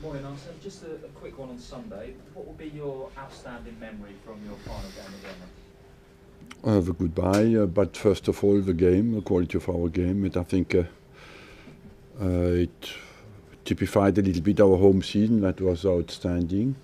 Morning, Arsenal. Just a quick one on Sunday. What will be your outstanding memory from your final game again? The goodbye, but first of all, the game, the quality of our game. I think it typified a little bit our home season. That was outstanding.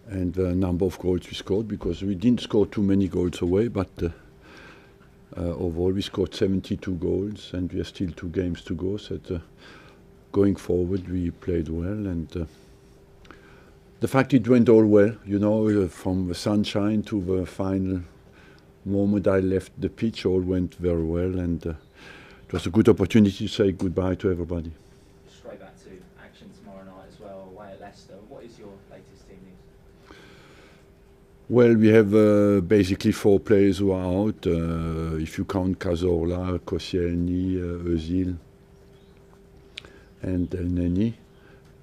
And the number of goals we scored, because we didn't score too many goals away, but overall we scored 72 goals, and we have still 2 games to go. So going forward, we played well, and the fact it went all well, you know, from the sunshine to the final moment I left the pitch, all went very well, and it was a good opportunity to say goodbye to everybody. Straight back to action tomorrow night as well, away at Leicester. What is your latest team news? Well, we have basically 4 players who are out. If you count Cazorla, Koscielny, Özil, and Neni.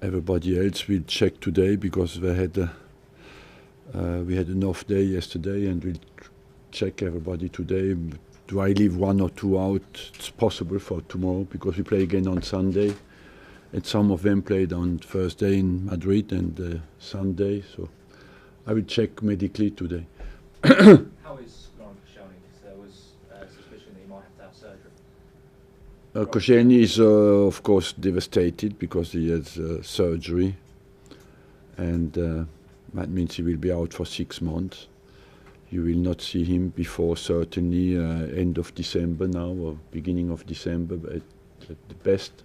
Everybody else will check today, because we had an off day yesterday, and we'll check everybody today. Do I leave 1 or 2 out? It's possible for tomorrow, because we play again on Sunday, and some of them played on Thursday in Madrid and Sunday. So I will check medically today. How is Laurent Koscielny? Because there was suspicion that he might have to have surgery. Koscielny is, of course, devastated because he has surgery, and that means he will be out for 6 months. You will not see him before certainly end of December now, or beginning of December at the best.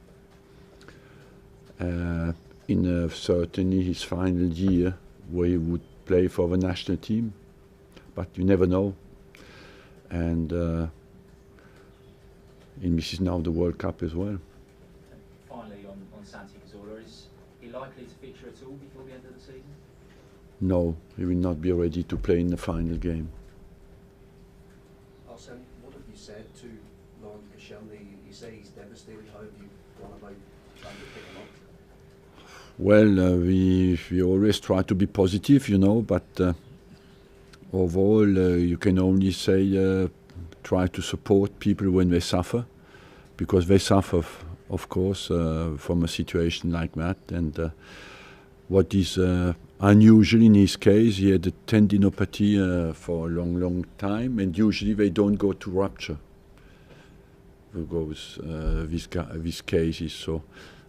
In certainly his final year, where he would play for the national team, but you never know. And he misses now the World Cup as well. And finally, on Santi Cazorla, is he likely to feature at all before the end of the season? No, he will not be ready to play in the final game. Arsene, what have you said to Laurent Koscielny? You say he's devastated. How have you gone about trying to pick him up? Well, we always try to be positive, you know, but overall you can only say try to support people when they suffer, because they suffer, of course, from a situation like that. And what is unusual in his case, he had a tendinopathy for a long time, and usually they don't go to rupture. Goes these cases, so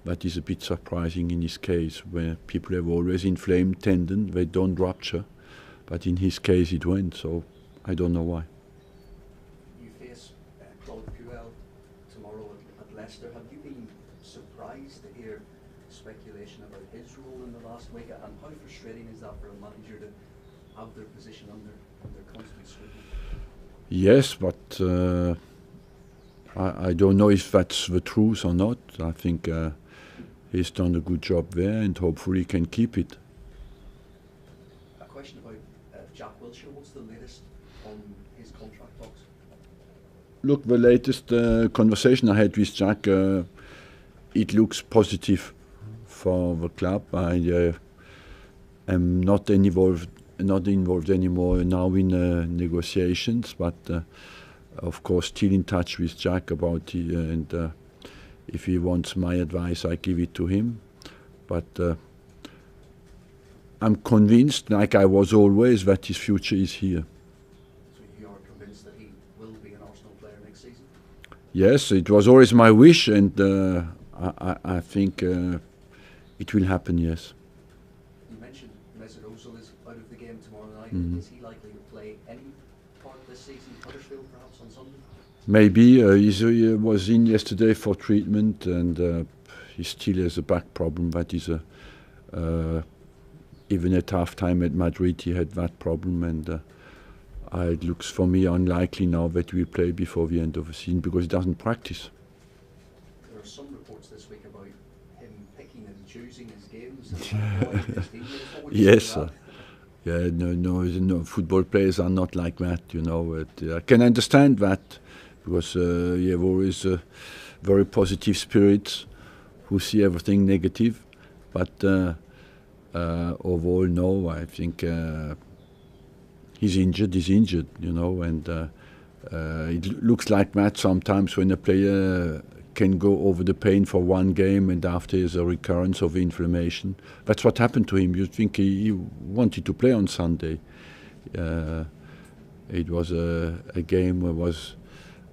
that is a bit surprising in his case, where people have always inflamed tendon, they don't rupture, but in his case it went. So I don't know why. At Leicester, have you been surprised to hear speculation about his role in the last week, and how frustrating is that for a manager to have their position under constant scrutiny? Yes, but I don't know if that's the truth or not. I think he's done a good job there, and hopefully he can keep it. A question about Jack Wilshere. What's the latest on his contract talks? Look, the latest conversation I had with Jack, it looks positive for the club. I am not involved anymore now in negotiations, but of course still in touch with Jack about it, and if he wants my advice, I give it to him. But I'm convinced, like I was always, that his future is here. Yes, it was always my wish, and I think it will happen, yes. You mentioned Mesut Ozil is out of the game tomorrow night. Is he likely to play any part this season, Huddersfield perhaps on Sunday? Maybe. He was in yesterday for treatment, and he still has a back problem. That is even at half time at Madrid he had that problem, and it looks for me unlikely now that he will play before the end of the season, because he doesn't practice. There are some reports this week about him picking and choosing his games. Yes. Yeah, no, football players are not like that, you know. I can understand that, because you have always very positive spirits who see everything negative. But overall, no, I think he's injured, you know, and it looks like that sometimes when a player can go over the pain for one game and after is a recurrence of inflammation. That's what happened to him. You think he wanted to play on Sunday. It was a game that was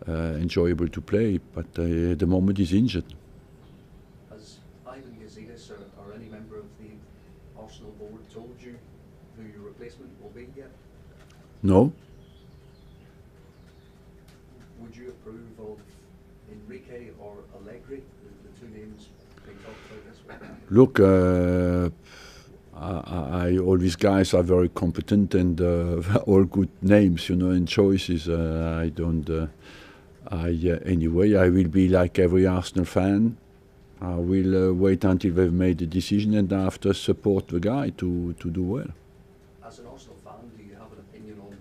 enjoyable to play, but at the moment he's injured. Has Ivan Gazidis or any member of the Arsenal board told you who your replacement will be yet? No. Would you approve of Enrique or Allegri, the two names being talked about this week? Look, all these guys are very competent and all good names, you know, and choices. Anyway, I will be like every Arsenal fan. I will wait until they've made the decision and after support the guy to do well. As an Arsenal fan, do you have an opinion on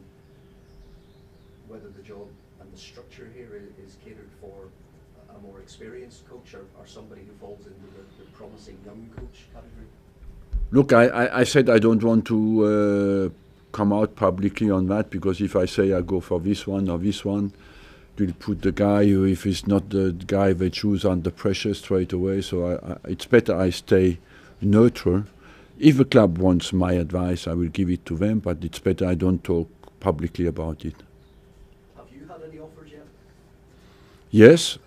whether the job and the structure here is catered for a more experienced coach or somebody who falls into the promising young coach category? Look, I said I don't want to come out publicly on that, because if I say I go for this one or this one, it will put the guy who, if he's not the guy they choose, under pressure straight away. So it's better I stay neutral. If the club wants my advice, I will give it to them, but it's better I don't talk publicly about it. Have you had any offers yet? Yes.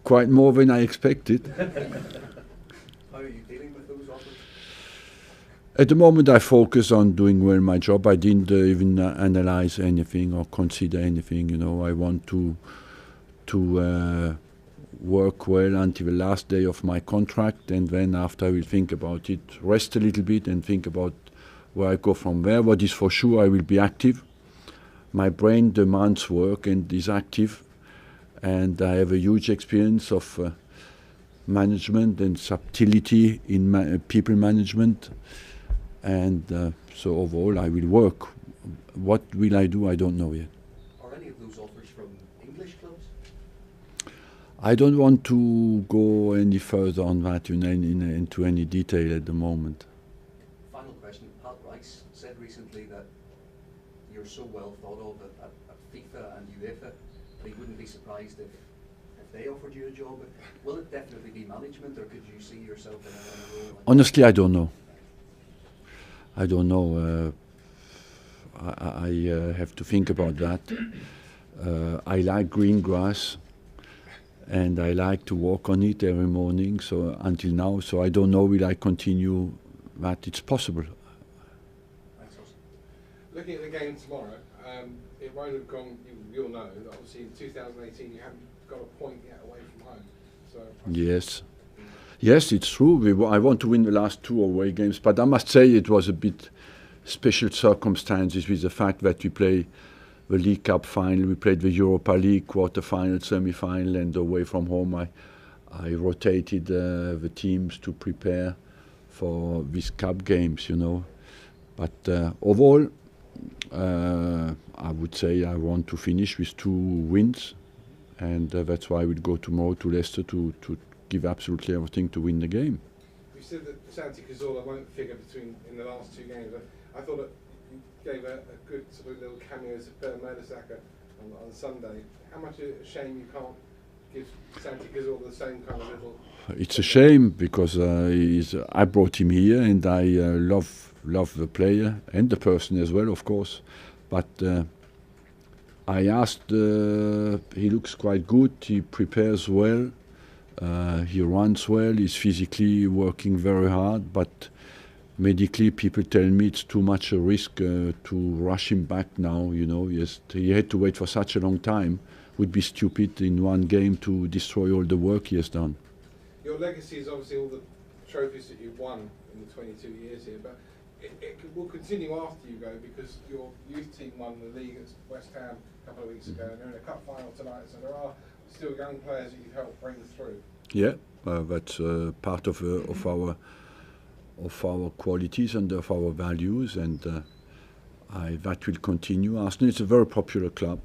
Quite more than I expected. How are you dealing with those offers? At the moment I focus on doing well my job. I didn't even analyze anything or consider anything, you know. I want to work well until the last day of my contract, and then after I will think about it, rest a little bit and think about where I go from there. What is for sure, I will be active. My brain demands work and is active, and I have a huge experience of management and subtlety in people management, and so overall I will work. What will I do? I don't know yet. Are any of those offers from English clubs? I don't want to go any further on that into any detail at the moment. Final question. Pat Rice said recently that you're so well thought of at FIFA and UEFA that he wouldn't be surprised if they offered you a job. Will it definitely be management, or could you see yourself in a role? Honestly, I don't know. I don't know. I have to think about that. I like green grass, and I like to walk on it every morning. So until now, so I don't know. Will I continue that? It's possible. Thanks, Austin. Looking at the game tomorrow, it won't have gone. You'll know that obviously in 2018 you haven't got a point yet away from home. So yes. Yes, it's true. I want to win the last 2 away games, but I must say it was a bit special circumstances with the fact that we play the League Cup final, we played the Europa League quarter-final, semi-final, and away from home I rotated the teams to prepare for these cup games, you know. But overall, I would say I want to finish with 2 wins, and that's why I will go tomorrow to Leicester to give absolutely everything to win the game. You said that Santi Cazorla won't figure in the last 2 games. I thought that you gave a good sort of little cameo to Per Mertesacker on Sunday. How much a shame you can't give Santi Cazorla the same kind of little... It's a shame, because I brought him here, and I love the player and the person as well, of course. But I asked, he looks quite good, he prepares well. He runs well, he's physically working very hard, but medically people tell me it's too much a risk to rush him back now, you know. He had to wait for such a long time. Would be stupid in 1 game to destroy all the work he has done. Your legacy is obviously all the trophies that you've won in the 22 years here, but it will continue after you go, because your youth team won the league at West Ham a couple of weeks ago, and they're in a cup final tonight, so there are still young players that you've helped bring through. Yeah, that's part of our qualities and of our values, and that will continue. Arsenal is a very popular club,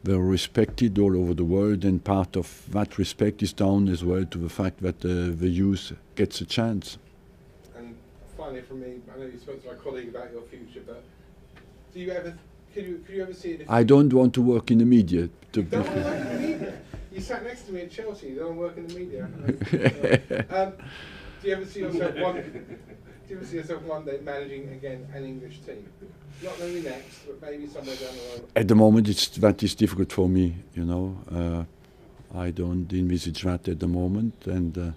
very respected all over the world, and part of that respect is down as well to the fact that the youth gets a chance. And finally from me, I know you spoke to my colleague about your future, but do you ever could you ever see it? I don't want to work in the media. To Don't want to work in the media. You sat next to me at Chelsea. You don't work in the media. Do you ever see yourself one day managing again an English team? Not maybe next, but maybe somewhere down the road. At the moment, that is difficult for me. You know, I don't envisage that at the moment, and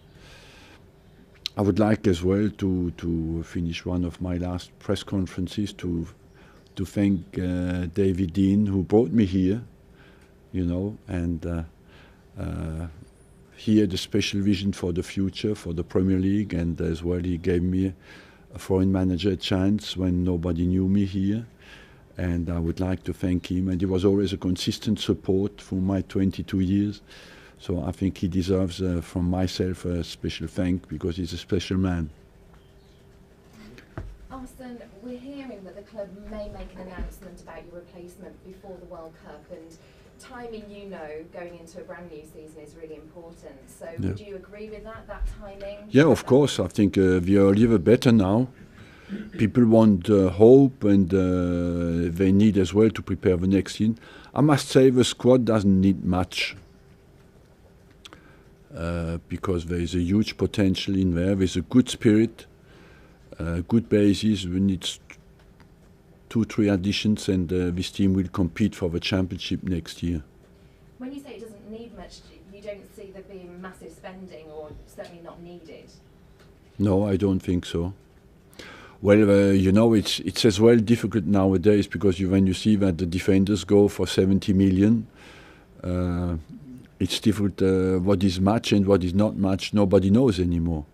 I would like as well to finish one of my last press conferences to thank David Dean, who brought me here. You know, and he had a special vision for the future, for the Premier League, and as well he gave me a foreign manager a chance when nobody knew me here, and I would like to thank him, and he was always a consistent support for my 22 years, so I think he deserves from myself a special thank, because he's a special man. Arsene, we're hearing that the club may make an announcement about your replacement before the World Cup, and timing, you know, going into a brand new season is really important. So would you agree with that timing? Yeah, of course. I think the earlier the better now. People want hope, and they need as well to prepare the next season. I must say the squad doesn't need much, because there is a huge potential in there. There's a good spirit, good basis. We need 2-3 additions, and this team will compete for the championship next year. When you say it doesn't need much, you don't see there being massive spending, or certainly not needed? No, I don't think so. Well, you know, it's as well difficult nowadays, because when you see that the defenders go for 70 million, it's difficult. What is much and what is not much, nobody knows anymore.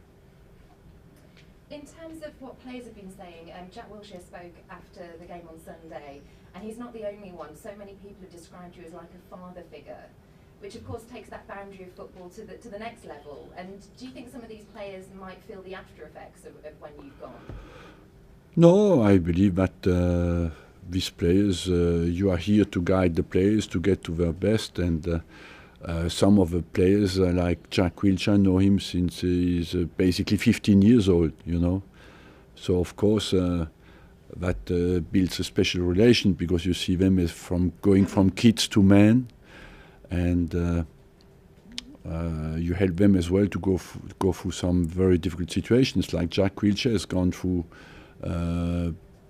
In terms of what players have been saying, Jack Wilshere spoke after the game on Sunday, and he's not the only one. So many people have described you as like a father figure, which of course takes that boundary of football to the next level. And do you think some of these players might feel the after effects of when you've gone? No, I believe that these players, you are here to guide the players to get to their best, and some of the players, like Jack Wilshere, know him since he's basically 15 years old, you know. So of course that builds a special relation, because you see them as going from kids to men, and you help them as well to go through some very difficult situations. Like Jack Wilshere has gone through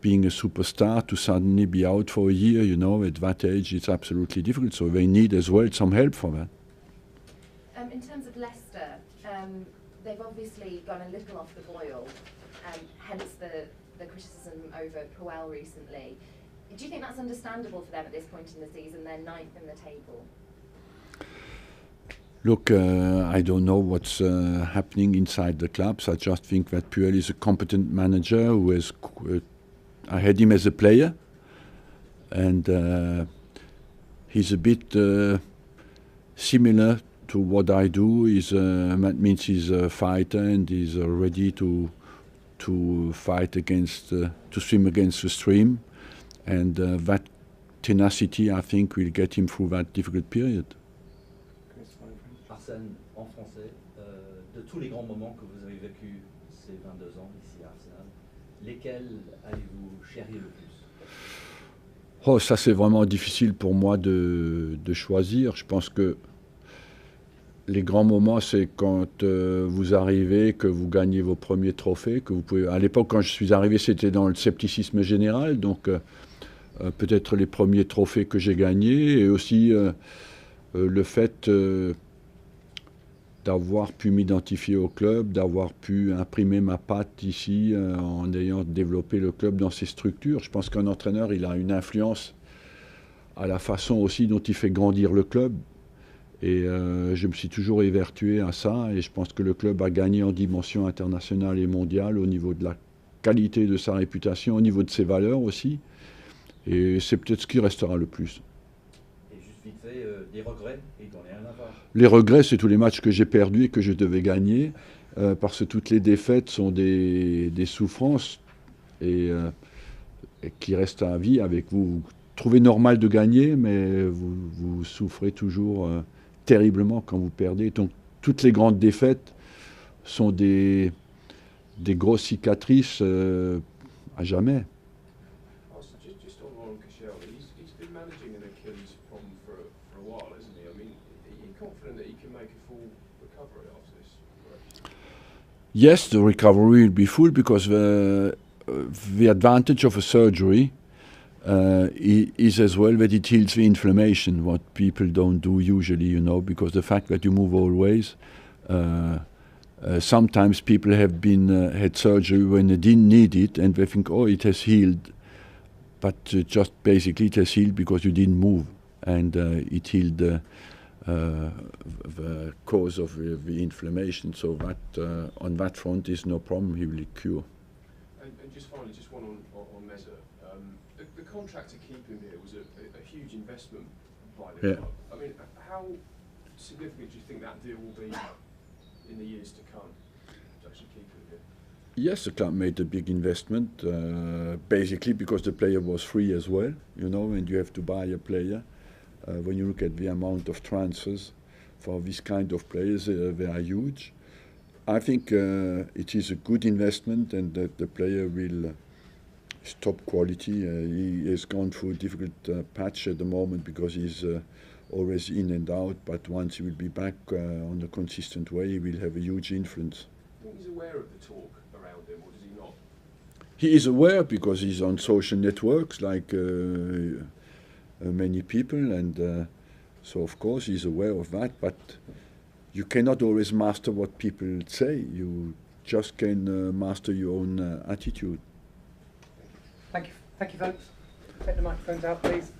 being a superstar to suddenly be out for a year, you know. At that age it's absolutely difficult, so they need as well some help for that. In terms of Leicester, they've obviously gone a little off the boil, hence the criticism over Puel recently. Do you think that's understandable for them at this point in the season? They're 9th in the table. Look, I don't know what's happening inside the clubs. I just think that Puel is a competent manager who has. I had him as a player, and he's a bit similar to what I do. That means he's a fighter, and he's ready to fight against, to swim against the stream, and that tenacity, I think, will get him through that difficult period. Arsène, en français, de tous les grands moments que vous avez vécus ces 22 ans ici à Arsenal, lesquels allez-vous chérir le plus? Oh, ça c'est vraiment difficile pour moi de choisir. Je pense que les grands moments, c'est quand vous arrivez, que vous gagnez vos premiers trophées, que vous pouvez. À l'époque, quand je suis arrivé, c'était dans le scepticisme général, donc peut-être les premiers trophées que j'ai gagnés, et aussi le fait d'avoir pu m'identifier au club, d'avoir pu imprimer ma patte ici en ayant développé le club dans ses structures. Je pense qu'un entraîneur, il a une influence à la façon aussi dont il fait grandir le club. Et je me suis toujours évertué à ça, et je pense que le club a gagné en dimension internationale et mondiale au niveau de la qualité de sa réputation, au niveau de ses valeurs aussi. Et c'est peut-être ce qui restera le plus. Et juste vite fait, des regrets, il n'en est rien à voir. Les regrets, c'est tous les matchs que j'ai perdus et que je devais gagner, parce que toutes les défaites sont des souffrances et qui restent à vie avec vous. Vous trouvez normal de gagner, mais vous souffrez toujours terriblement quand vous perdez. Donc toutes les grandes défaites sont des grosses cicatrices à jamais. Just on Roland Koscielny, full recovery after this operation? Yes, the recovery will be full because the advantage of a surgery is as well that it heals the inflammation, what people don't do usually, you know, because the fact that you move always. Sometimes people have been had surgery when they didn't need it, and they think, oh, it has healed, but just basically it has healed because you didn't move, and it healed the cause of the inflammation. So that on that front is no problem. He will cure. And just finally, just one on Meza. The contract to keep him here was a huge investment by the club. I mean, how significant do you think that deal will be in the years to come to actually keep him here? Yes, the club made a big investment, basically because the player was free as well, you know, and you have to buy a player. When you look at the amount of transfers for this kind of players, they are huge. I think it is a good investment, and that the player will is top quality. He has gone through a difficult patch at the moment because he's always in and out, but once he will be back on a consistent way, he will have a huge influence. Do you think he's aware of the talk around him, or does he not? He is aware because he's on social networks like many people, and so of course he's aware of that, but you cannot always master what people say. You just can master your own attitude. Thank you, folks. Take the microphones out, please.